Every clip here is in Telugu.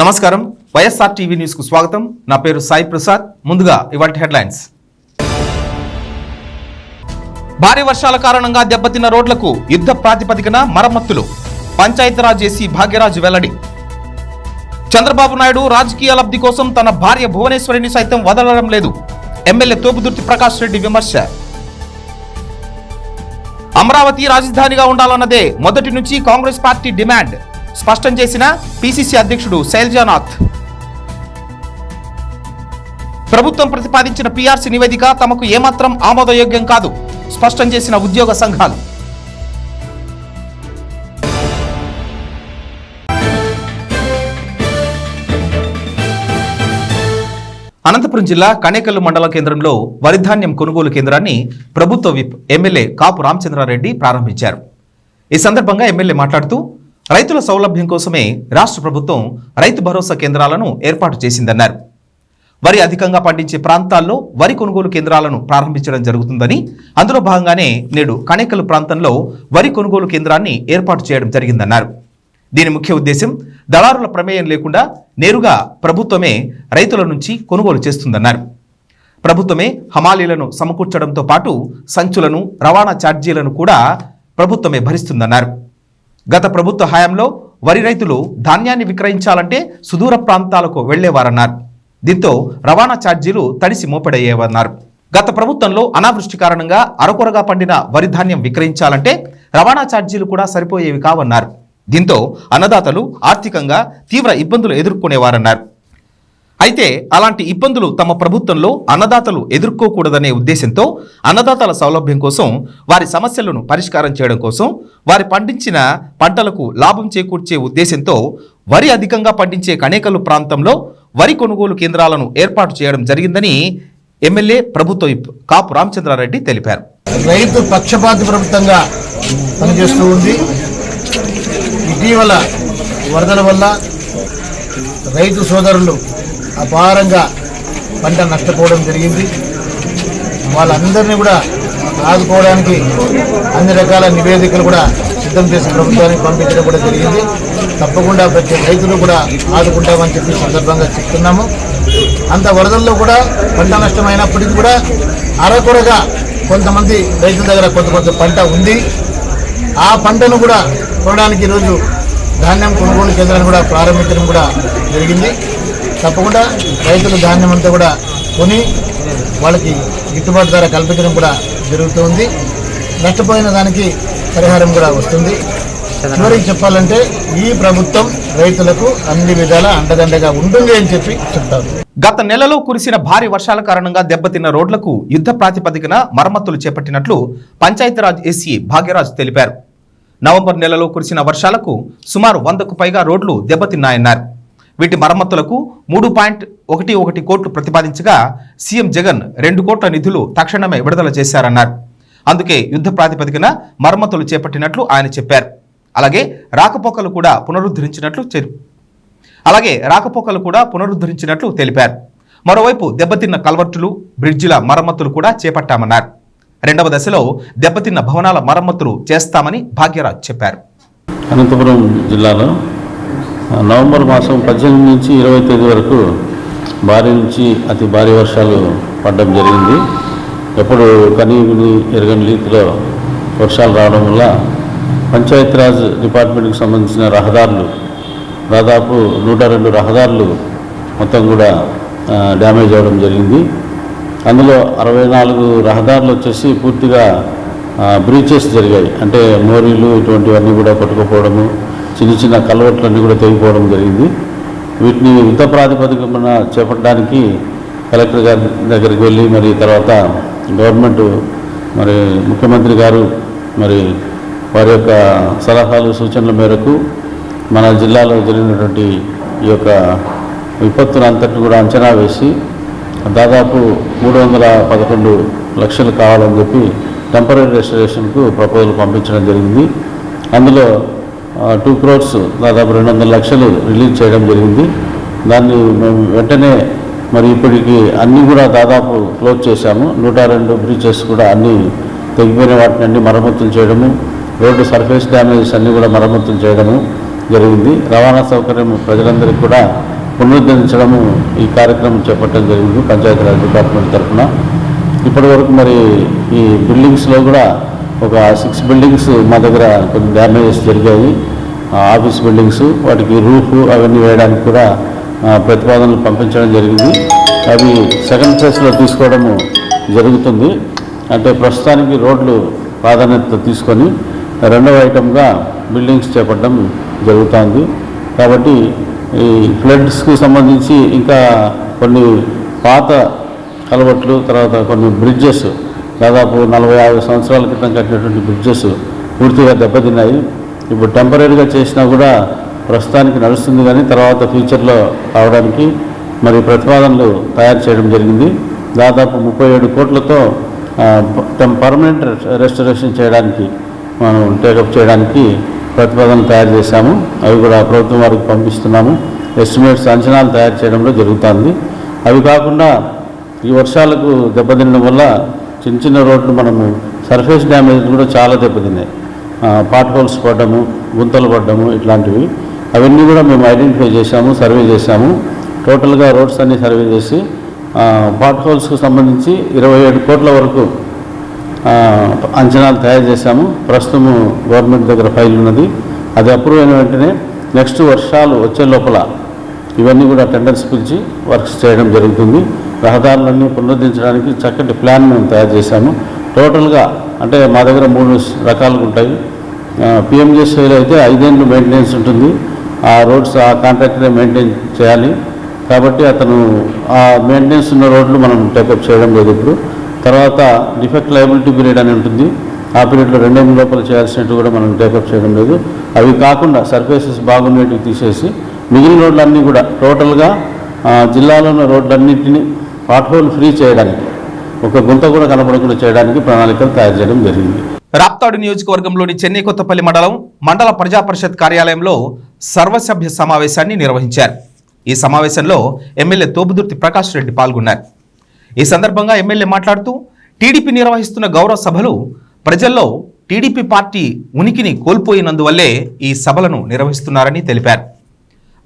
నమస్కారం వైఎస్ఆర్ టీవీ న్యూస్ కు స్వాగతం. నా పేరు సాయి ప్రసాద్. ముందుగా ఇవాల్టి హెడ్లైన్స్. భారీ వర్షాల కారణంగా దెబ్బతిన్న రోడ్లకు యుద్ధ ప్రాతిపదికన మరమ్మతులు. పంచాయతీరాజ్ ఏసీ భాగ్యరాజ్ వెల్లడి. చంద్రబాబు నాయుడు రాజకీయ లబ్ధి కోసం తన భార్య భువనేశ్వరిని సైతం వదలడం లేదు. ఎమ్మెల్యే తోపుదుర్తి ప్రకాష్ రెడ్డి విమర్శ. అమరావతి రాజధానిగా ఉండాలన్నదే మొదటి నుంచి కాంగ్రెస్ పార్టీ డిమాండ్ స్పష్టం చేసిన పిసిసి అధ్యక్షుడు శైలజానాథ్. ప్రభుత్వం ప్రతిపాదించిన పిఆర్సీ నివేదిక తమకు ఏమాత్రం ఆమోదయోగ్యం కాదు స్పష్టం చేసిన ఉద్యోగ సంఘాలు. అనంతపురం జిల్లా కణేకల్లు మండల కేంద్రంలో వరిధాన్యం కొనుగోలు కేంద్రాన్ని ప్రభుత్వ విప్ ఎమ్మెల్యే కాపు రామచంద్రారెడ్డి ప్రారంభించారు. ఈ సందర్భంగా ఎమ్మెల్యే మాట్లాడుతూ రైతుల సౌలభ్యం కోసమే రాష్ట్ర ప్రభుత్వం రైతు భరోసా కేంద్రాలను ఏర్పాటు చేసిందన్నారు. వరి అధికంగా పండించే ప్రాంతాల్లో వరి కొనుగోలు కేంద్రాలను ప్రారంభించడం జరుగుతుందని, అందులో భాగంగానే నేడు కణేకల్లు ప్రాంతంలో వరి కొనుగోలు కేంద్రాన్ని ఏర్పాటు చేయడం జరిగిందన్నారు. దీని ముఖ్య ఉద్దేశం దళారుల ప్రమేయం లేకుండా నేరుగా ప్రభుత్వమే రైతుల నుంచి కొనుగోలు చేస్తుందన్నారు. ప్రభుత్వమే హమాలీలను సమకూర్చడంతో పాటు సంచులను, రవాణా ఛార్జీలను కూడా ప్రభుత్వమే భరిస్తుందన్నారు. గత ప్రభుత్వ హయాంలో వరి రైతులు ధాన్యాన్ని విక్రయించాలంటే సుదూర ప్రాంతాలకు వెళ్లేవారన్నారు. దీంతో రవాణా ఛార్జీలు తడిసి మోపెడయ్యేవన్నారు. గత ప్రభుత్వంలో అనావృష్టి కారణంగా అరకొరగా పండిన వరి ధాన్యం విక్రయించాలంటే రవాణా ఛార్జీలు కూడా సరిపోయేవి కావన్నారు. దీంతో అన్నదాతలు ఆర్థికంగా తీవ్ర ఇబ్బందులు ఎదుర్కొనేవారన్నారు. అయితే అలాంటి ఇబ్బందులు తమ ప్రభుత్వంలో అన్నదాతలు ఎదుర్కోకూడదనే ఉద్దేశంతో అన్నదాతల సౌలభ్యం కోసం, వారి సమస్యలను పరిష్కారం చేయడం కోసం, వారి పండించిన పంటలకు లాభం చేకూర్చే ఉద్దేశంతో వరి అధికంగా పండించే కణేకల్లు ప్రాంతంలో వరి కొనుగోలు కేంద్రాలను ఏర్పాటు చేయడం జరిగిందని ఎమ్మెల్యే ప్రభుత్వ విప్ కాపు రామచంద్రారెడ్డి తెలిపారు. రైతు పక్షపాత ప్రభుత్వంగా పనిచేస్తూ ఉంది. ఇటీవల వరదల వల్ల రైతు సోదరులు అపారంగా పంట నష్టపోవడం జరిగింది. వాళ్ళందరినీ కూడా ఆదుకోవడానికి అన్ని రకాల నివేదికలు కూడా సిద్ధం చేసి ప్రభుత్వానికి పంపించడం కూడా జరిగింది. తప్పకుండా ప్రతి రైతులు కూడా ఆదుకుంటామని చెప్పి సందర్భంగా చెప్తున్నాము. అంత వరదల్లో కూడా పంట నష్టమైనప్పటికీ కూడా అరకొరగా కొంతమంది రైతుల దగ్గర కొంత పంట ఉంది. ఆ పంటను కూడా కొనడానికి ఈరోజు ధాన్యం కొనుగోలు కేంద్రాన్ని కూడా ప్రారంభించడం కూడా జరిగింది. తప్పకుండా రైతులు ధాన్యం అంతా కూడా కొని వాళ్ళకి గిట్టుబాటు ధర కల్పించడం కూడా జరుగుతుంది. నష్టపోయిన దానికి పరిహారం కూడా వస్తుంది. చివరికి చెప్పాలంటే ఈ ప్రభుత్వం రైతులకు అన్ని విధాల అండదండగా ఉంటుంది అని చెప్పి చెప్తారు. గత నెలలో కురిసిన భారీ వర్షాల కారణంగా దెబ్బతిన్న రోడ్లకు యుద్ధ ప్రాతిపదికన మరమ్మతులు చేపట్టినట్లు పంచాయతీరాజ్ ఏసీ భాగ్యరాజ్ తెలిపారు. నవంబర్ నెలలో కురిసిన వర్షాలకు సుమారు 100కు పైగా రోడ్లు దెబ్బతిన్నాయన్నారు. వీటి మరమ్మతులకు 3.11 కోట్లు ప్రతిపాదించగా సీఎం జగన్ 2 కోట్ల నిధులు తక్షణమే విడుదల చేశారన్నారు. అందుకే యుద్ధ ప్రాతిపదికన మరమ్మతులు చేపట్టినట్లు ఆయన చెప్పారు. అలాగే రాకపోకలు కూడా పునరుద్ధరించినట్లు తెలిపారు. మరోవైపు దెబ్బతిన్న కల్వర్టులు, బ్రిడ్జిల మరమ్మతులు కూడా చేపట్టామన్నారు. 2వ దశలో దెబ్బతిన్న భవనాల మరమ్మతులు చేస్తామని భాగ్యరాజ్ చెప్పారు. అనంతపురం జిల్లాలో నవంబర్ మాసం 18 నుంచి 20 తేదీ వరకు భారీ నుంచి అతి భారీ వర్షాలు పడడం జరిగింది. ఎప్పుడు కనీవిని ఎరగని రీతిలో వర్షాలు రావడం వల్ల పంచాయతీరాజ్ డిపార్ట్మెంట్కి సంబంధించిన రహదారులు దాదాపు 102 రహదారులు మొత్తం కూడా డ్యామేజ్ అవ్వడం జరిగింది. అందులో 64 రహదారులు వచ్చేసి పూర్తిగా బ్రీచెస్ జరిగాయి. అంటే మోరీలు ఇటువంటివన్నీ కూడా కొట్టుకుపోవడము, చిన్న కల్వర్ట్లన్నీ కూడా తెగిపోవడం జరిగింది. వీటిని యుద్ధ ప్రాతిపదికన చేపట్టడానికి కలెక్టర్ గారి దగ్గరికి వెళ్ళి మరి తర్వాత గవర్నమెంట్ మరి ముఖ్యమంత్రి గారు మరి వారి యొక్క సలహాలు సూచనల మేరకు మన జిల్లాలో జరిగినటువంటి ఈ యొక్క విపత్తును అంతటిని కూడా అంచనా వేసి దాదాపు 311 లక్షలు కావాలని చెప్పి టెంపరీ రెస్టరేషన్కు ప్రపోజల్ పంపించడం జరిగింది. అందులో 2 crores దాదాపు 200 లక్షలు రిలీజ్ చేయడం జరిగింది. దాన్ని మేము వెంటనే మరి ఇప్పటికి అన్నీ కూడా దాదాపు క్లోజ్ చేశాము. 102 బ్రిడ్జెస్ కూడా అన్నీ తెగిపోయిన వాటిని అన్ని మరమ్మతులు చేయడము, రోడ్డు సర్ఫేస్ డ్యామేజెస్ అన్నీ కూడా మరమ్మతులు చేయడము, జరిగింది. రవాణా సౌకర్యం ప్రజలందరికీ కూడా పునరుద్ధరించడము ఈ కార్యక్రమం చేపట్టడం జరిగింది పంచాయతీరాజ్ డిపార్ట్మెంట్ తరఫున. ఇప్పటి వరకు మరి ఈ బిల్డింగ్స్లో కూడా ఒక 6 బిల్డింగ్స్ మా దగ్గర కొన్ని డ్యామేజెస్ జరిగాయి. ఆఫీస్ బిల్డింగ్స్, వాటికి రూఫ్ అవన్నీ వేయడానికి కూడా ప్రతిపాదనలు పంపించడం జరిగింది. అవి సెకండ్ ఫేజ్లో తీసుకోవడము జరుగుతుంది. అంటే ప్రస్తుతానికి రోడ్లు ప్రాధాన్యత తీసుకొని రెండవ ఐటమ్గా బిల్డింగ్స్ చేపట్టడం జరుగుతుంది. కాబట్టి ఈ ఫ్లడ్స్కి సంబంధించి ఇంకా కొన్ని పాత కలవట్లు, తర్వాత కొన్ని బ్రిడ్జెస్ దాదాపు 40-50 సంవత్సరాల క్రితం కట్టినటువంటి బ్రిడ్జెస్ పూర్తిగా దెబ్బతిన్నాయి. ఇప్పుడు టెంపరీగా చేసినా కూడా ప్రస్తుతానికి నడుస్తుంది, కానీ తర్వాత ఫ్యూచర్లో కావడానికి మరి ప్రతిపాదనలు తయారు చేయడం జరిగింది. దాదాపు 37 కోట్లతో పర్మనెంట్ రెస్టరేషన్ చేయడానికి మనం టేకప్ చేయడానికి ప్రతిపాదనలు తయారు చేశాము. అవి కూడా ప్రభుత్వం వారికి పంపిస్తున్నాము. ఎస్టిమేట్స్, అంచనాలు తయారు చేయడంలో జరుగుతుంది. అవి కాకుండా ఈ వర్షాలకు దెబ్బతినడం వల్ల చిన్న చిన్న రోడ్లు మనము సర్ఫేస్ డ్యామేజ్ కూడా చాలా దెబ్బతిన్నాయి. పాట్ హోల్స్ పడ్డము, గుంతలు పడ్డము, ఇట్లాంటివి అవన్నీ కూడా మేము ఐడెంటిఫై చేశాము, సర్వే చేశాము. టోటల్గా రోడ్స్ అన్నీ సర్వే చేసి పాట్ హోల్స్కు సంబంధించి 27 కోట్ల వరకు అంచనాలు తయారు చేశాము. ప్రస్తుతం గవర్నమెంట్ దగ్గర ఫైల్ ఉన్నది. అది అప్రూవ్ అయిన వెంటనే నెక్స్ట్ వర్షాలు వచ్చే లోపల ఇవన్నీ కూడా టెండర్స్ పిలిచి వర్క్స్ చేయడం జరుగుతుంది. రహదారులన్నీ పునరుద్ధరించడానికి చక్కటి ప్లాన్ మేము తయారు చేశాము. టోటల్గా అంటే మా దగ్గర 3 రకాలుగా ఉంటాయి. పిఎంజేఎస్వైలో అయితే 5 ఏళ్ళు మెయింటెనెన్స్ ఉంటుంది. ఆ రోడ్స్ ఆ కాంట్రాక్టరే మెయింటైన్ చేయాలి. కాబట్టి అతను ఆ మెయింటెనెన్స్ ఉన్న రోడ్లు మనం టేకప్ చేయడం లేదు ఇప్పుడు. తర్వాత డిఫెక్ట్ లయబిలిటీ పీరియడ్ అని ఉంటుంది. ఆ పీరియడ్లో 2 ఏళ్ళ లోపల చేయాల్సినట్టు కూడా మనం టేకప్ చేయడం లేదు. అవి కాకుండా సర్ఫేసెస్ బాగున్నట్టు తీసేసి మిగిలిన రోడ్లన్నీ కూడా టోటల్గా జిల్లాలో ఉన్న రోడ్లన్నింటినీ పాట్ హోల్ ఫ్రీ చేయడానికి, ఒక గుంత కూడా కనపడకుండా చేయడానికి ప్రణాళికలు తయారు చేయడం జరిగింది. రాప్తాడు నియోజకవర్గంలోని చెన్నై కొత్తపల్లి మండల ప్రజా పరిషత్ కార్యాలయంలో సర్వసభ్య సమావేశాన్ని నిర్వహించారు. ఈ సమావేశంలో ఎమ్మెల్యే తోపుదుర్తి ప్రకాష్ రెడ్డి పాల్గొన్నారు. ఈ సందర్భంగా ఎమ్మెల్యే మాట్లాడుతూ టీడీపీ నిర్వహిస్తున్న గౌరవ సభలు ప్రజల్లో టీడీపీ పార్టీ ఉనికిని కోల్పోయినందువల్లే ఈ సభలను నిర్వహిస్తున్నారని తెలిపారు.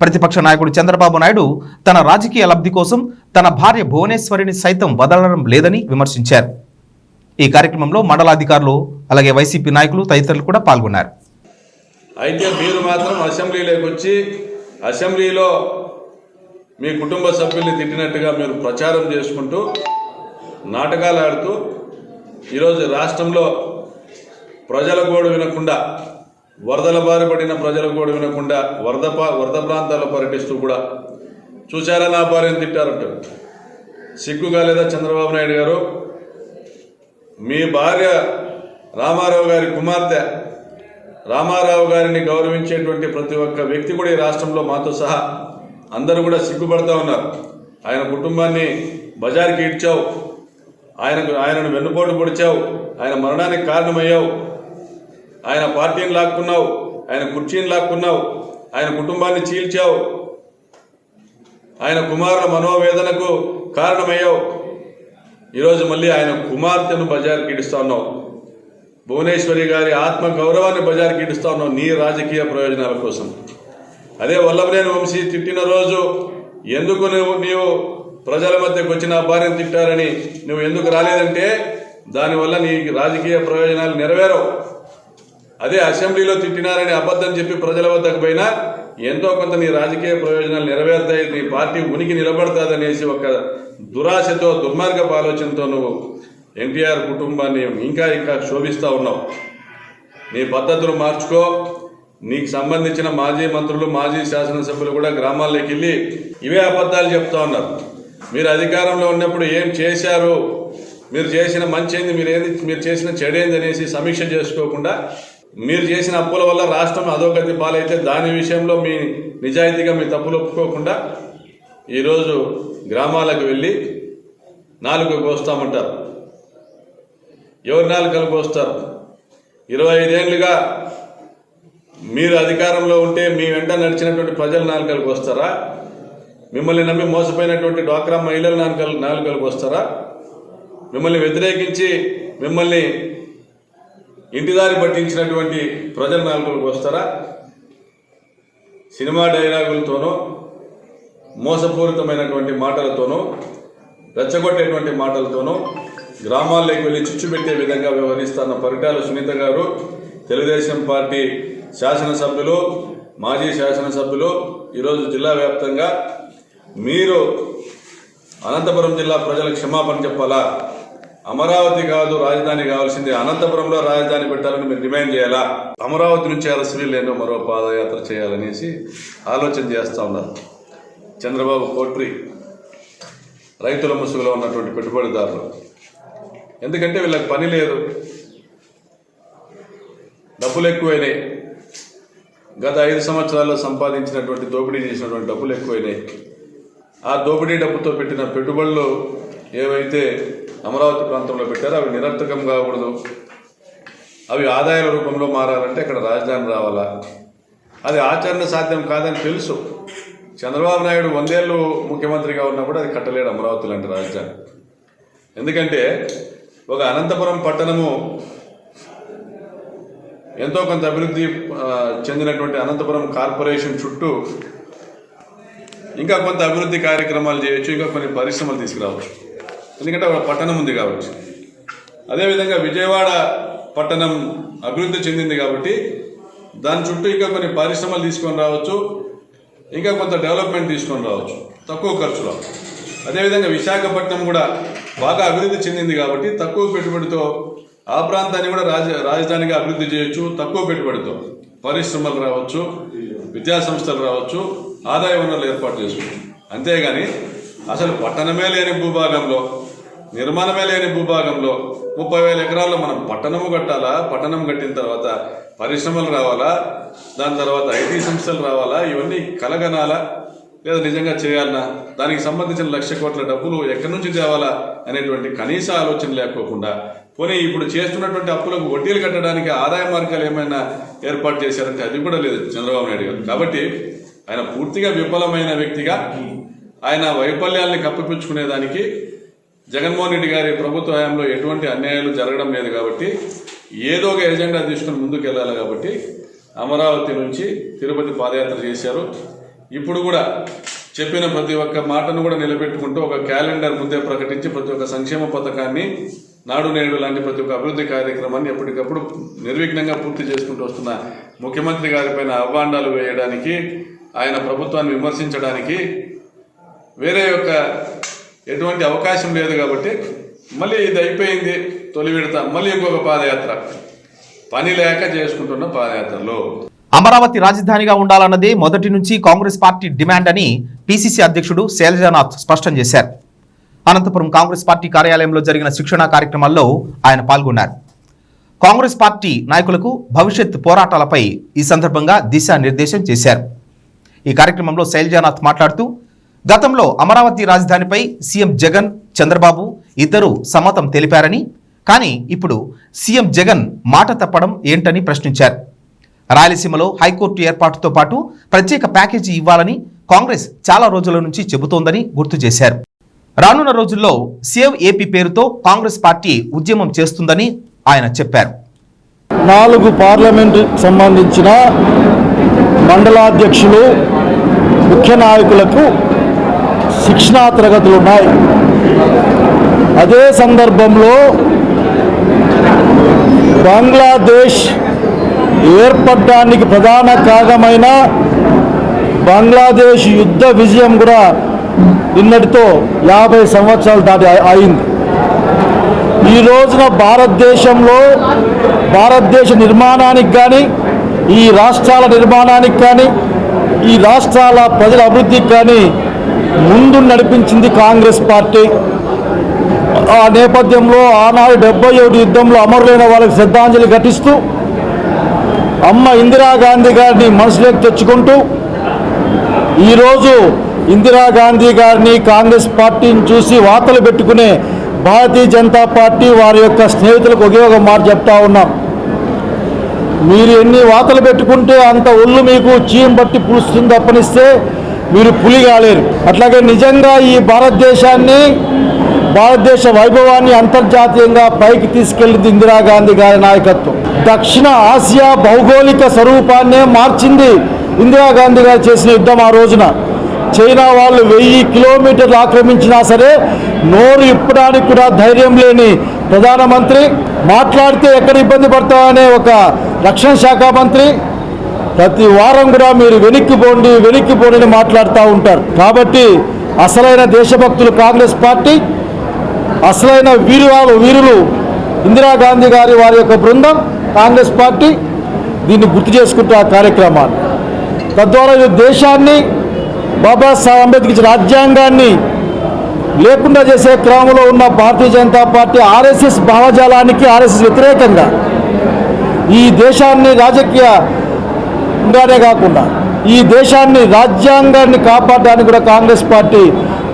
ప్రతిపక్ష నాయకుడు చంద్రబాబు నాయుడు తన రాజకీయ లబ్ధి కోసం తన భార్య భువనేశ్వరిని సైతం వదలడం లేదని విమర్శించారు. ఈ కార్యక్రమంలో మండలాధికారులు, అలాగే వైసీపీ నాయకులు తదితరులు కూడా పాల్గొన్నారు. అయితే మీరు మాత్రం అసెంబ్లీలోకి వచ్చి అసెంబ్లీలో మీ కుటుంబ సభ్యుల్ని తిట్టినట్టుగా మీరు ప్రచారం చేసుకుంటూ నాటకాలు ఆడుతూ ఈరోజు రాష్ట్రంలో ప్రజల గోడు వినకుండా, వరదల బారిపడిన ప్రజల గోడు వినకుండా వరద ప్రాంతాల్లో పర్యటిస్తూ కూడా చూశారా నా భార్యను తిట్టారంటారు. సిగ్గుగా లేదా చంద్రబాబు నాయుడు గారు? మీ భార్య రామారావు గారి కుమార్తె, రామారావు గారిని గౌరవించేటువంటి ప్రతి ఒక్క వ్యక్తి కూడా ఈ రాష్ట్రంలో మాతో సహా అందరూ కూడా సిగ్గుపడతా ఉన్నారు. ఆయన కుటుంబాన్ని బజార్కి ఇడ్చావు, ఆయనను వెన్నుపోటు పొడిచావు, ఆయన మరణానికి కారణమయ్యావు, ఆయన పార్టీని లాక్కున్నావు, ఆయన కుర్చీని లాక్కున్నావు, ఆయన కుటుంబాన్ని చీల్చావు, ఆయన కుమారుల మనోవేదనకు కారణమయ్యావు. ఈరోజు మళ్ళీ ఆయన కుమార్తెను బజార్కి ఇడుస్తా ఉన్నావు. భువనేశ్వరి గారి ఆత్మ గౌరవాన్ని బజార్కి ఇడుస్తా ఉన్నావు నీ రాజకీయ ప్రయోజనాల కోసం. అదే వల్లభనేని వంశీ తిట్టిన రోజు ఎందుకు నీవు ప్రజల మధ్యకు వచ్చి నా భార్యను తిట్టారని నువ్వు ఎందుకు రాలేదంటే దానివల్ల నీ రాజకీయ ప్రయోజనాలు నెరవేరవు. అదే అసెంబ్లీలో తిట్టినారని అబద్ధం చెప్పి ప్రజల వద్దకు పోయినా ఎంతో కొంత నీ రాజకీయ ప్రయోజనాలు నెరవేరుతాయి, నీ పార్టీ ఉనికి నిలబడతాదనేసి ఒక దురాశతో, దుర్మార్గపు ఆలోచనతో నువ్వు ఎన్టీఆర్ కుటుంబాన్ని ఇంకా శోభిస్తూ ఉన్నావు. నీ పద్ధతులు మార్చుకో. నీకు సంబంధించిన మాజీ మంత్రులు, మాజీ శాసనసభ్యులు కూడా గ్రామాల్లోకి వెళ్ళి ఇవే అబద్ధాలు చెప్తా ఉన్నారు. మీరు అధికారంలో ఉన్నప్పుడు ఏం చేశారు, మీరు చేసిన మంచి ఏంది, మీరు చేసిన చెడేంది అనేసి సమీక్ష చేసుకోకుండా మీరు చేసిన అప్పుల వల్ల రాష్ట్రం అధోగతి పాలైతే దాని విషయంలో మీ నిజాయితీగా మీ తప్పులు ఒప్పుకోకుండా ఈరోజు గ్రామాలకు వెళ్ళి నాలుగు కోస్తామంటారు. ఎవరి నాలుకలు కోస్తారు? 25 ఏళ్ళుగా మీరు అధికారంలో ఉంటే మీ వెంట నడిచినటువంటి ప్రజల నాలుకలకు వస్తారా? మిమ్మల్ని నమ్మి మోసపోయినటువంటి డ్వాక్రా మహిళల నాలుకలకు వస్తారా? మిమ్మల్ని వ్యతిరేకించి మిమ్మల్ని ఇంటిదారి పట్టించినటువంటి ప్రజల నాలుకలకు వస్తారా? సినిమా డైలాగులతోనూ మోసపూరితమైనటువంటి మాటలతోనూ రెచ్చగొట్టేటువంటి మాటలతోనూ గ్రామాల్లోకి వెళ్ళి చిచ్చుపెట్టే విధంగా వ్యవహరిస్తున్న పరిటాల సునీత గారు తెలుగుదేశం పార్టీ శాసనసభ్యులు, మాజీ శాసనసభ్యులు ఈరోజు జిల్లా వ్యాప్తంగా మీరు అనంతపురం జిల్లా ప్రజలకు క్షమాపణ చెప్పాలా? అమరావతి కాదు రాజధాని కావాల్సింది, అనంతపురంలో రాజధాని పెట్టాలని మీరు డిమాండ్ చేయాలా? అమరావతి నుంచి అరెస్టు లేనో మరో పాదయాత్ర చేయాలనేసి ఆలోచన చేస్తూ ఉన్నారు చంద్రబాబు కోట్రి, రైతుల ముసుగులో ఉన్నటువంటి పెట్టుబడిదారులు. ఎందుకంటే వీళ్ళకి పని లేదు, డబ్బులు ఎక్కువైనాయి. గత 5 సంవత్సరాల్లో సంపాదించినటువంటి దోపిడీ చేసినటువంటి డబ్బులు ఎక్కువైనాయి. ఆ దోపిడీ డబ్బుతో పెట్టిన పెట్టుబడులు ఏవైతే అమరావతి ప్రాంతంలో పెట్టారో అవి నిరర్థకం కాకూడదు. అవి ఆదాయాల రూపంలో మారాలంటే అక్కడ రాజధాని రావాలా? అది ఆచరణ సాధ్యం కాదని తెలుసు. చంద్రబాబు నాయుడు 100 ఏళ్ళు ముఖ్యమంత్రిగా ఉన్నప్పుడు అది కట్టలేడు అమరావతి లాంటి రాజధాని. ఎందుకంటే ఒక అనంతపురం పట్టణము ఎంతో కొంత అభివృద్ధి చెందినటువంటి అనంతపురం కార్పొరేషన్ చుట్టూ ఇంకా కొంత అభివృద్ధి కార్యక్రమాలు చేయొచ్చు, ఇంకా కొన్ని పరిశ్రమలు తీసుకురావచ్చు. ఎందుకంటే ఒక పట్టణం ఉంది కాబట్టి. అదేవిధంగా విజయవాడ పట్టణం అభివృద్ధి చెందింది కాబట్టి దాని చుట్టూ ఇంకా కొన్ని పరిశ్రమలు తీసుకొని రావచ్చు, ఇంకా కొంత డెవలప్మెంట్ తీసుకొని రావచ్చు తక్కువ ఖర్చులో. అదేవిధంగా విశాఖపట్నం కూడా బాగా అభివృద్ధి చెందింది కాబట్టి తక్కువ పెట్టుబడితో ఆ ప్రాంతాన్ని కూడా రాజధానిగా అభివృద్ధి చేయొచ్చు. తక్కువ పెట్టుబడితో పరిశ్రమలు రావచ్చు, విద్యా సంస్థలు రావచ్చు, ఆదాయ వనరులు ఏర్పాటు చేసుకోవచ్చు. అంతేగాని అసలు పట్టణమే లేని భూభాగంలో, నిర్మాణమే లేని భూభాగంలో 30,000 ఎకరాల్లో మనం పట్టణము కట్టాలా? పట్టణం కట్టిన తర్వాత పరిశ్రమలు రావాలా? దాని తర్వాత ఐటీ సంస్థలు రావాలా? ఇవన్నీ కలగనాలా లేదా నిజంగా చేయాలన్నా? దానికి సంబంధించిన 1,00,000 కోట్ల డబ్బులు ఎక్కడి నుంచి తేవాలా అనేటువంటి కనీస ఆలోచన లేకోకుండా, పోనీ ఇప్పుడు చేస్తున్నటువంటి అప్పులకు వడ్డీలు కట్టడానికి ఆదాయ మార్గాలు ఏమైనా ఏర్పాటు చేశారంటే అది కూడా లేదు చంద్రబాబు నాయుడు గారు. కాబట్టి ఆయన పూర్తిగా విఫలమైన వ్యక్తిగా, ఆయన వైఫల్యాల్ని కప్పిపుచ్చుకునేదానికి జగన్మోహన్ రెడ్డి గారి ప్రభుత్వ హయాంలో ఎటువంటి అన్యాయాలు జరగడం లేదు కాబట్టి ఏదో ఒక ఎజెండా తీసుకుని ముందుకు వెళ్ళాలి. కాబట్టి అమరావతి నుంచి తిరుపతి పాదయాత్ర చేశారు. ఇప్పుడు కూడా చెప్పిన ప్రతి ఒక్క మాటను కూడా నిలబెట్టుకుంటూ ఒక క్యాలెండర్ ముందే ప్రకటించి ప్రతి ఒక్క సంక్షేమ పథకాన్ని, నాడు నేడు లాంటి ప్రతి ఒక్క అభివృద్ధి కార్యక్రమాన్ని ఎప్పటికప్పుడు నిర్విఘ్నంగా పూర్తి చేసుకుంటూ వస్తున్న ముఖ్యమంత్రి గారిపైన అవ్వాండాలు వేయడానికి, ఆయన ప్రభుత్వాన్ని విమర్శించడానికి వేరే యొక్క ఎటువంటి అవకాశం లేదు. కాబట్టి మళ్ళీ ఇది అయిపోయింది తొలి విడత, మళ్ళీ ఇంకొక పాదయాత్ర, పని లేక చేసుకుంటున్న పాదయాత్రలో. అమరావతి రాజధానిగా ఉండాలన్నదే మొదటి నుంచి కాంగ్రెస్ పార్టీ డిమాండ్ అని పిసిసి అధ్యక్షుడు శైలజానాథ్ స్పష్టం చేశారు. అనంతపురం కాంగ్రెస్ పార్టీ కార్యాలయంలో జరిగిన శిక్షణా కార్యక్రమాల్లో ఆయన పాల్గొన్నారు. కాంగ్రెస్ పార్టీ నాయకులకు భవిష్యత్ పోరాటాలపై ఈ సందర్భంగా దిశానిర్దేశం చేశారు. ఈ కార్యక్రమంలో శైలజానాథ్ మాట్లాడుతూ, గతంలో అమరావతి రాజధానిపై సీఎం జగన్, చంద్రబాబు ఇద్దరు సమ్మతం తెలిపారని, కానీ ఇప్పుడు సీఎం జగన్ మాట తప్పడం ఏంటని ప్రశ్నించారు. రాయలసీమలో హైకోర్టు ఏర్పాటుతో పాటు ప్రత్యేక ప్యాకేజీ ఇవ్వాలని కాంగ్రెస్ చాలా రోజుల నుంచి చెబుతోందని గుర్తు చేశారు. రానున్న రోజుల్లో సేవ్ ఏపీ పేరుతో కాంగ్రెస్ పార్టీ ఉద్యమం చేస్తుందని ఆయన చెప్పారు. 4 పార్లమెంటు సంబంధించిన మండలాధ్యక్షులు, ముఖ్య నాయకులకు శిక్షణా తరగతులు ఉన్నాయి. అదే సందర్భంలో బంగ్లాదేశ్ ఏర్పడడానికి ప్రధాన కారణమైన బంగ్లాదేశ్ యుద్ధ విజయం కూడా నిన్నటితో 50 సంవత్సరాలు దాటి అయింది. ఈ రోజున భారతదేశ నిర్మాణానికి కానీ, ఈ రాష్ట్రాల నిర్మాణానికి కానీ, ఈ రాష్ట్రాల ప్రజల అభివృద్ధికి కానీ ముందు నడిపించింది కాంగ్రెస్ పార్టీ. ఆ నేపథ్యంలో ఆనాడు 71 యుద్ధంలో అమరులైన వాళ్ళకి శ్రద్ధాంజలి ఘటిస్తూ అమ్మ ఇందిరాగాంధీ గారిని మనసులోకి తెచ్చుకుంటూ ఈరోజు ఇందిరాగాంధీ గారిని, కాంగ్రెస్ పార్టీని చూసి వార్తలు పెట్టుకునే భారతీయ జనతా పార్టీ వారి యొక్క స్నేహితులకు ఒకే ఒక మాట చెప్తా ఉన్నాం. మీరు ఎన్ని వార్తలు పెట్టుకుంటే అంత ఒళ్ళు మీకు చీయం బట్టి పులుస్తుంది తప్పనిస్తే మీరు పులి కాలేరు. అట్లాగే నిజంగా ఈ భారతదేశ వైభవాన్ని అంతర్జాతీయంగా పైకి తీసుకెళ్లింది ఇందిరాగాంధీ గారి నాయకత్వం. దక్షిణ ఆసియా భౌగోళిక స్వరూపాన్నే మార్చింది ఇందిరాగాంధీ గారు చేసిన యుద్ధం ఆ రోజున చైనా వాళ్ళు 1000 కిలోమీటర్లు ఆక్రమించినా సరే నోరు ఇప్పడానికి కూడా ధైర్యం లేని ప్రధానమంత్రి, మాట్లాడితే ఎక్కడ ఇబ్బంది పడతామనే ఒక రక్షణ శాఖ మంత్రి ప్రతి వారం కూడా మీరు వెనక్కి పోండి అని మాట్లాడుతూ ఉంటారు. కాబట్టి అసలైన దేశభక్తులు కాంగ్రెస్ పార్టీ, అసలైన వీరులు ఇందిరాగాంధీ గారి వారి యొక్క బృందం కాంగ్రెస్ పార్టీ దీన్ని గుర్తు చేసుకుంటూ ఆ కార్యక్రమాన్ని తద్వారా ఈ దేశాన్ని బాబాసాహెబ్ అంబేద్కర్ ఇచ్చిన రాజ్యాంగాన్ని లేకుండా చేసే క్రమంలో ఉన్న Bharatiya Janata party RSS భావజాలానికి RSS వ్యతిరేకంగా ఈ దేశాన్ని రాజకీయంగానే కాకుండా ఈ దేశాన్ని రాజ్యాంగాన్ని కాపాడడానికి కూడా కాంగ్రెస్ పార్టీ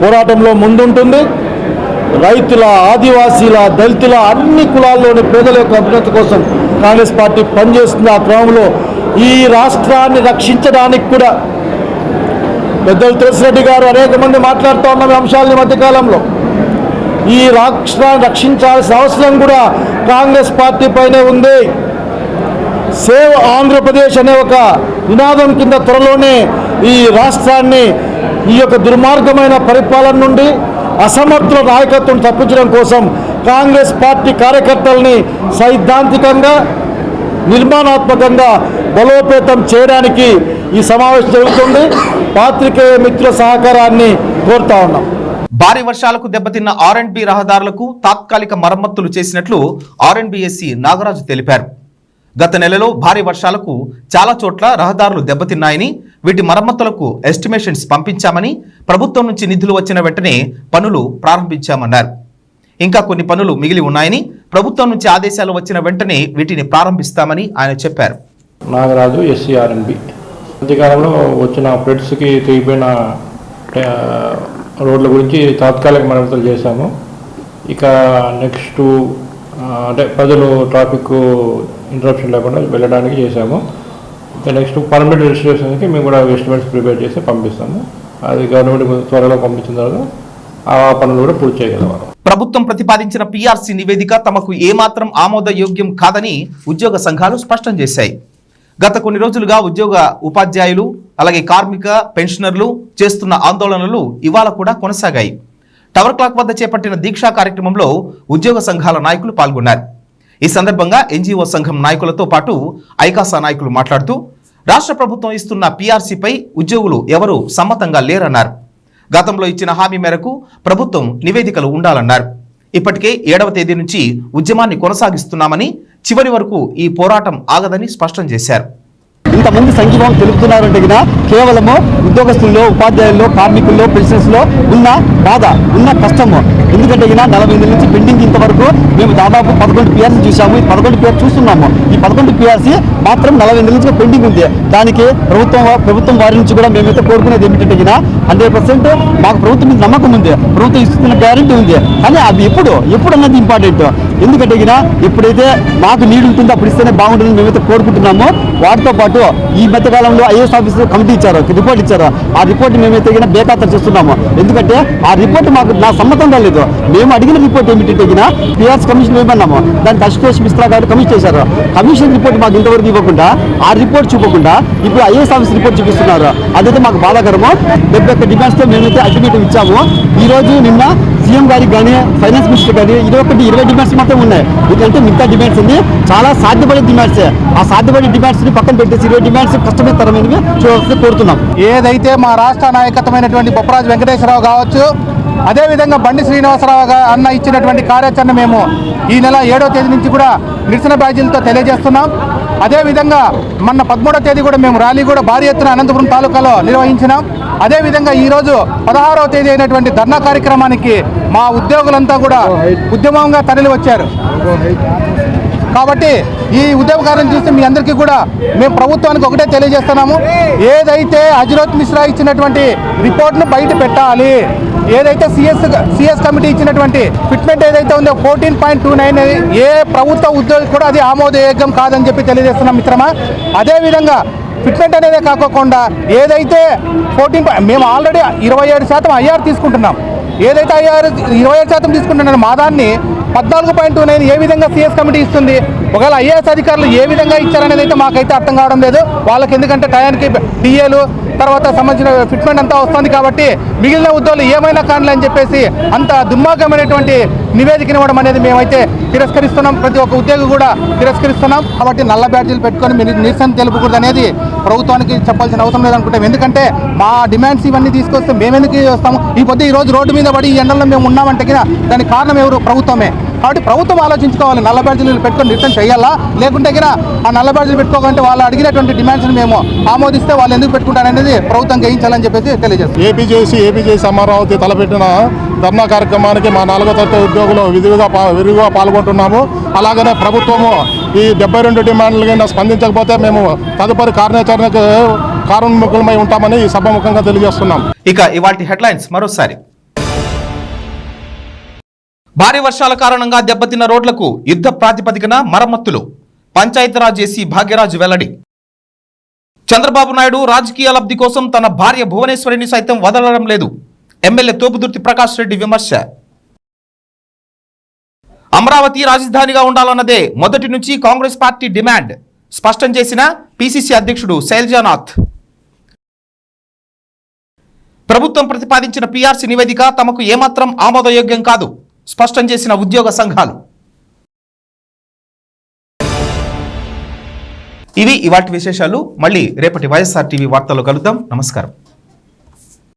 పోరాటంలో ముందుంటుంది. రైతుల, ఆదివాసీల, దళితుల అన్ని కులాల్లోని పేదల యొక్క అభ్యున్నతి కోసం కాంగ్రెస్ పార్టీ పనిచేస్తుంది. ఆ క్రమంలో ఈ రాష్ట్రాన్ని రక్షించడానికి కూడా పెద్దలు తులసిరెడ్డి గారు అనేక మంది మాట్లాడుతూ ఉన్న అంశాలని మధ్యకాలంలో ఈ రాష్ట్రాన్ని రక్షించాల్సిన అవసరం కూడా కాంగ్రెస్ పార్టీ పైనే ఉంది. సేవ్ ఆంధ్రప్రదేశ్ అనే ఒక నినాదం కింద త్వరలోనే ఈ రాష్ట్రాన్ని ఈ యొక్క దుర్మార్గమైన పరిపాలన నుండి అసమర్థుల నాయకత్వం తప్పించడం కోసం కాంగ్రెస్ పార్టీ కార్యకర్తల్ని సైద్ధాంతికంగా, నిర్మాణాత్మకంగా బలోపేతం చేయడానికి ఈ సమావేశం జరుగుతుంది. పాత్రికేయ మిత్రుల సహకారాన్ని కోరుతా ఉన్నాం. భారీ వర్షాలకు దెబ్బతిన్న R&B రహదారులకు తాత్కాలిక మరమ్మతులు చేసినట్లు RNBSC నాగరాజు తెలిపారు. గత నెలలో భారీ వర్షాలకు చాలా చోట్ల రహదారులు దెబ్బతిన్నాయని, వీటి మరమ్మతులకు ఎస్టిమేషన్స్ పంపించామని, ప్రభుత్వం నుంచి నిధులు వచ్చిన వెంటనే పనులు ప్రారంభించామన్నారు. ఇంకా కొన్ని పనులు మిగిలి ఉన్నాయని, ప్రభుత్వం నుంచి ఆదేశాలు వచ్చిన వెంటనే వీటిని ప్రారంభిస్తామని ఆయన చెప్పారు. నాగరాజు SC R&B మధ్యకాలంలో వచ్చిన ఫ్లడ్స్కి తెగిపోయిన రోడ్ల గురించి తాత్కాలిక మరమ్మతులు చేశాము. ఇక నెక్స్ట్ అంటే ప్రజలు ట్రాఫిక్ ఇంటరప్షన్ లేకుండా వెళ్ళడానికి చేశాము. నెక్స్ట్ పర్మనెంట్ రిజిస్ట్రేషన్కి మేము కూడా ఎస్టిమేట్స్ ప్రిపేర్ చేసి పంపిస్తాము. అది గవర్నమెంట్ త్వరలో పంపించిన తర్వాత ఆ పనులు కూడా పూర్తి చేయగలవారు. ప్రభుత్వం ప్రతిపాదించిన PRC నివేదిక తమకు ఏమాత్రం ఆమోదయోగ్యం కాదని ఉద్యోగ సంఘాలు స్పష్టం చేశాయి. గత కొన్ని రోజులుగా ఉద్యోగ ఉపాధ్యాయులు అలాగే కార్మిక పెన్షనర్లు చేస్తున్న ఆందోళనలు ఇవాళ కూడా కొనసాగాయి. టవర్ క్లాక్ వద్ద చేపట్టిన దీక్షా కార్యక్రమంలో ఉద్యోగ సంఘాల నాయకులు పాల్గొన్నారు. ఈ సందర్భంగా NGO సంఘం నాయకులతో పాటు ఐకాసా నాయకులు మాట్లాడుతూ రాష్ట్ర ప్రభుత్వం ఇస్తున్న PRCపై ఉద్యోగులు ఎవరూ సమ్మతంగా లేరన్నారు. గతంలో ఇచ్చిన హామీ మేరకు ప్రభుత్వం నివేదికలు ఉండాలన్నారు. ఇప్పటికే 7వ తేదీ నుంచి ఉద్యమాన్ని కొనసాగిస్తున్నామని, చివరి వరకు ఈ పోరాటం ఆగదని స్పష్టం చేశారు. ఇంతమంది సంఘీభావం తెలుపుతున్నారంటే కేవలము ఉద్యోగస్తుల్లో, ఉపాధ్యాయుల్లో, కార్మికుల్లో, పెన్షన్స్లో ఉన్న బాధ, ఉన్న కష్టము. ఎందుకంటే 48 నుంచి పెండింగ్ ఇంతవరకు మేము దాదాపు 11 PRC చూసాము. ఈ 11 PRC చూస్తున్నాము. ఈ 11 PRC మాత్రం 48 నుంచి పెండింగ్ ఉంది. దానికి ప్రభుత్వం వారి నుంచి కూడా మేమైతే కోరుకునేది ఏమిటంటే 100% మాకు ప్రభుత్వం మీద నమ్మకం ఉంది, ప్రభుత్వం ఇస్తున్న గ్యారెంటీ ఉంది. కానీ అది ఎప్పుడు అన్నది ఇంపార్టెంట్. ఎందుకంటే ఎప్పుడైతే మాకు నీడు ఉంటుందో అప్పుడు ఇస్తేనే బాగుంటుందని మేమైతే కోరుకుంటున్నాము. వాటితో పాటు ఈ మధ్యకాలంలో IAS ఆఫీసర్ కమిటీ ఇచ్చారు, రిపోర్ట్ ఇచ్చారు. ఆ రిపోర్ట్ మేమైతే బేఖాతరు చేస్తున్నాము. ఎందుకంటే ఆ రిపోర్ట్ మాకు నా సమ్మతంగా లేదు. మేము అడిగిన రిపోర్ట్ ఏమిటంటే PRC కమిషన్ ఏమన్నాము, దానికి అశుతోష్ మిశ్రా గారు కమిషన్ చేశారు. కమిషన్ రిపోర్ట్ మాకు ఇంతవరకు ఇవ్వకుండా, ఆ రిపోర్ట్ చూపకుండా ఇప్పుడు IAS ఆఫీసర్ రిపోర్ట్ చూపిస్తున్నారు. అదైతే మాకు బాధాకరము. 71 డిమాండ్స్తో మేమైతే అల్టిమేటం ఇచ్చాము. ఈ రోజు నిన్న సీఎం గారికి కానీ, ఫైనాన్స్ మినిస్టర్ కానీ 20 డిమాండ్స్ మాత్రం ఉన్నాయి. ఎందుకంటే మిగతా డిమాండ్స్ ఉంది చాలా సాధ్యపడే డిమాండ్స్. ఆ సాధ్యపడే డిమాండ్స్ ని పక్కన పెట్టేసి 20 డిమాండ్స్ కష్టతరమైనవి చూడాల్సి కోరుతున్నాం. ఏదైతే మా రాష్ట్ర నాయకత్వమైనటువంటి బొప్పరాజు వెంకటేశ్వరరావు కావచ్చు, అదేవిధంగా బండి శ్రీనివాసరావు అన్న ఇచ్చినటువంటి కార్యాచరణ మేము ఈ నెల 7వ తేదీ నుంచి కూడా నిరసన బ్యాడ్జీలతో తెలియజేస్తున్నాం. అదేవిధంగా మొన్న 13వ తేదీ కూడా మేము ర్యాలీ కూడా భారీ ఎత్తున అనంతపురం తాలూకాలో నిర్వహించినాం. అదేవిధంగా ఈరోజు 16వ తేదీ అయినటువంటి ధర్నా కార్యక్రమానికి మా ఉద్యోగులంతా కూడా ఉద్యమంగా తరలి వచ్చారు. కాబట్టి ఈ ఉద్యమకాలను చూస్తే మీ అందరికీ కూడా మేము ప్రభుత్వానికి ఒకటే తెలియజేస్తున్నాము, ఏదైతే అజిరోత్ మిశ్రా ఇచ్చినటువంటి రిపోర్ట్ను బయట పెట్టాలి. ఏదైతే సిఎస్ కమిటీ ఇచ్చినటువంటి ఫిట్మెంట్ ఏదైతే ఉందో 14.29 ఏ ప్రభుత్వ ఉద్యోగి కూడా అది ఆమోదయోగ్యం కాదని చెప్పి తెలియజేస్తున్నాం మిత్రమా. అదేవిధంగా ఫిట్మెంట్ అనేదే కాకుండా ఏదైతే మేము ఆల్రెడీ 27% IR తీసుకుంటున్నాం. ఏదైతే 25% తీసుకుంటున్నారో మా దాన్ని 14.29 ఏ విధంగా సిఎస్ కమిటీ ఇస్తుంది? ఒకవేళ ఐఏఎస్ అధికారులు ఏ విధంగా ఇచ్చారనేది అయితే మాకైతే అర్థం కావడం లేదు. వాళ్ళకి ఎందుకంటే టయానికి టీఏలు తర్వాత సంబంధించిన ఫిట్మెంట్ అంతా వస్తుంది కాబట్టి మిగిలిన ఉద్యోగులు ఏమైనా కానులే అని చెప్పేసి అంత దుర్మార్గమైనటువంటి నివేదికను ఇవ్వడం అనేది మేమైతే తిరస్కరిస్తున్నాం. ప్రతి ఒక్క ఉద్యోగి కూడా తిరస్కరిస్తున్నాం. కాబట్టి నల్ల బ్యాడ్జీలు పెట్టుకొని మీరు నిరసన తెలుపకూడదు అనేది ప్రభుత్వానికి చెప్పాల్సిన అవసరం లేదనుకుంటాం. ఎందుకంటే మా డిమాండ్స్ ఇవన్నీ తీసుకొస్తే మేమెందుకు వస్తాము? ఈ రోజు రోడ్డు మీద పడి ఈ ఎండల్లో మేము ఉన్నామంటే దానికి కారణం ఎవరు? ప్రభుత్వమే. కాబట్టి ప్రభుత్వం ఆలోచించుకోవాలి. నల్ల బ్యాడ్జీలు పెట్టుకొని నిరసన చేయాలా, లేకుంటే ఆ నల్ల బ్యాడ్జీలు పెట్టుకోవాలంటే వాళ్ళు అడిగినటువంటి డిమాండ్స్ని మేము ఆమోదిస్తే వాళ్ళు ఎందుకు పెట్టుకుంటారనేది ప్రభుత్వం గ్రహించాలని చెప్పేసి తెలియజేస్తాం. ఏపీజేసీ అమరావతి తలపెట్టిన ధర్నా కార్యక్రమానికి మా 4వ తరగతి ఉద్యోగులు విరివిగా పాల్గొంటున్నాము. అలాగనే ప్రభుత్వము ఈ 72 డిమాండ్ల కింద స్పందించకపోతే మేము తదుపరి కార్యాచరణకు కారణముఖులమై ఉంటామని ఈ సభాముఖంగా తెలియజేస్తున్నాం. ఇక ఇవాల్టి హెడ్లైన్స్ మరోసారి. భారీ వర్షాల కారణంగా దెబ్బతిన్న రోడ్లకు యుద్ధ ప్రాతిపదికన మరమ్మతులు. పంచాయతీరాజ్ ఏసీ భాగ్యరాజు వెల్లడి. చంద్రబాబు నాయుడు రాజకీయ లబ్ధి కోసం తన భార్య భువనేశ్వరిని సైతం వదలడం లేదు. ఎమ్మెల్యే తోపుదుర్తి ప్రకాష్ రెడ్డి విమర్శ. అమరావతి రాజధానిగా ఉండాలన్నదే మొదటి నుంచి కాంగ్రెస్ పార్టీ డిమాండ్ స్పష్టం చేసిన పిసిసి అధ్యక్షుడు శైలజానాథ్. ప్రభుత్వం ప్రతిపాదించిన పీఆర్సీ నివేదిక తమకు ఏమాత్రం ఆమోదయోగ్యం కాదు స్పష్టం చేసిన ఉద్యోగ సంఘాలు. ఇవి ఇవాటి విశేషాలు. మళ్ళీ రేపటి వైఎస్ఆర్ టీవీ వార్తల్లో కలుద్దాం. నమస్కారం.